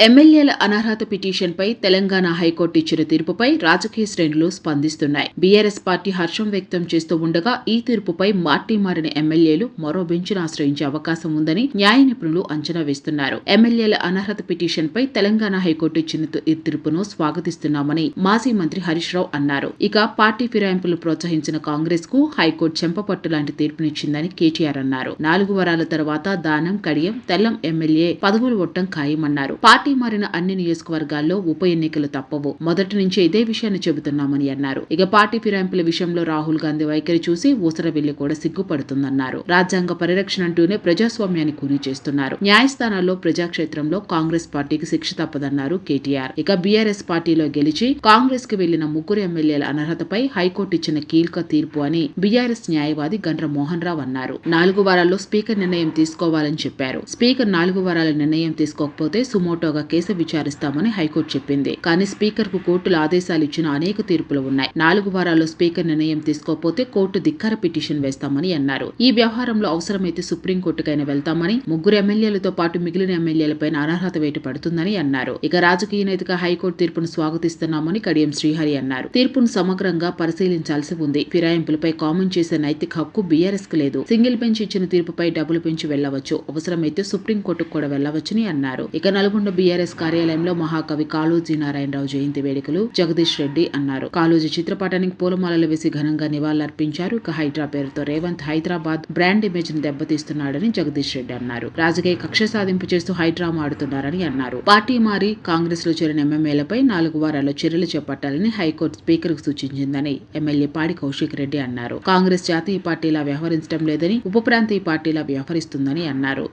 ఎమ్మెల్యేల అనర్హత పిటిషన్పై తెలంగాణ హైకోర్టు ఇచ్చిన తీర్పుపై రాజకీయ శ్రేణులు స్పందిస్తున్నాయి. బీఆర్ఎస్ పార్టీ హర్షం వ్యక్తం చేస్తూ ఉండగా ఈ తీర్పుపై పార్టీ మారిన ఎమ్మెల్యేలు మరో బెంచ్ను ఆశ్రయించే అవకాశం ఉందని న్యాయ నిపుణులు అంచనా వేస్తున్నారు. ఎమ్మెల్యేల అనర్హత పిటిషన్పై తెలంగాణ హైకోర్టు ఇచ్చిన ఈ తీర్పును స్వాగతిస్తున్నామని మాజీ మంత్రి హరీష్ రావు అన్నారు. ఇక పార్టీ ఫిరాయింపులు ప్రోత్సహించిన కాంగ్రెస్ కు హైకోర్టు చెంపపట్టు లాంటి తీర్పునిచ్చిందని కేటీఆర్ అన్నారు. 4 వారాల తర్వాత దానం, కడియం, తెల్లం ఎమ్మెల్యే పదవులు ఒట్టం ఖాయమన్నారు. పార్టీ మారిన అన్ని నియోజకవర్గాల్లో ఉప ఎన్నికలు తప్పవు. మొదటి నుంచే ఇదే విషయాన్ని చెబుతున్నామని అన్నారు. ఇక పార్టీ ఫిరాయింపుల విషయంలో రాహుల్ గాంధీ వైఖరి చూసి ఊసరవెల్లి కూడా సిగ్గుపడుతుందన్నారు. రాజ్యాంగ పరిరక్షణ అంటూనే ప్రజాస్వామ్యాన్ని కూని చేస్తున్నారు. న్యాయస్థానాల్లో ప్రజాక్షేత్రంలో కాంగ్రెస్ పార్టీకి శిక్ష తప్పదన్నారు కేటీఆర్. ఇక బీఆర్ఎస్ పార్టీలో గెలిచి కాంగ్రెస్ కి వెళ్లిన 3 ఎమ్మెల్యేల అనర్హతపై హైకోర్టు ఇచ్చిన కీలక తీర్పు అని బీఆర్ఎస్ న్యాయవాది గండ్ర మోహన్ రావు అన్నారు. 4 వారాల్లో స్పీకర్ నిర్ణయం తీసుకోవాలని చెప్పారు. స్పీకర్ 4 వారాల నిర్ణయం తీసుకోకపోతే సుమోటోగా కేసు విచారిస్తామని హైకోర్టు చెప్పింది. కానీ స్పీకర్ కు కోర్టులు ఆదేశాలు ఇచ్చిన అనేక తీర్పులు ఉన్నాయి. 4 వారాల్లో స్పీకర్ నిర్ణయం తీసుకోకపోతే కోర్టు ధిక్కార పిటిషన్ వేస్తామని అన్నారు. ఈ వ్యవహారంలో అవసరమైతే సుప్రీంకోర్టుకైనా వెళ్తామని, 3 ఎమ్మెల్యేలతో పాటు మిగిలిన ఎమ్మెల్యేలపై అనర్హత వేటు పడుతుందని అన్నారు. ఇక రాజకీయ నేతగా హైకోర్టు తీర్పును స్వాగతిస్తున్నామని కడియం శ్రీహరి అన్నారు. తీర్పును సమగ్రంగా పరిశీలించాల్సి ఉంది. ఫిరాయింపులపై కామెంట్ చేసే నైతిక హక్కు బీఆర్ఎస్ కు లేదు. సింగిల్ బెంచ్ ఇచ్చిన తీర్పుపై డబుల్ బెంచ్ వెళ్లవచ్చు. అవసరమైతే సుప్రీంకోర్టుకు కూడా వెళ్లవచ్చని అన్నారు. ఇక నల్గొండ బీఆర్ఎస్ కార్యాలయంలో మహాకవి కాళోజీ నారాయణరావు జయంతి వేడుకలు జగదీష్ రెడ్డి అన్నారు. కాళోజీ చిత్రపటానికి పూలమాలలు వేసి ఘనంగా నివాళులర్పించారు. ఇక హైడ్రా పేరుతో రేవంత్ హైదరాబాద్ బ్రాండ్ ఇమేజ్ ని దెబ్బతీస్తున్నాడని జగదీష్ రెడ్డి అన్నారు. రాజకీయ కక్ష సాధింపు చేస్తూ హైడ్రా ఆడుతున్నారని అన్నారు. పార్టీ మారి కాంగ్రెస్ లో చేరిన ఎమ్మెల్యేలపై 4 వారాల్లో చర్యలు చేపట్టాలని హైకోర్టు స్పీకర్ కు సూచించిందని ఎమ్మెల్యే పాడి కౌశిక్ రెడ్డి అన్నారు. కాంగ్రెస్ జాతీయ పార్టీలా వ్యవహరించడం లేదని ఉప ప్రాంతీయ పార్టీలా వ్యవహరిస్తుందని అన్నారు.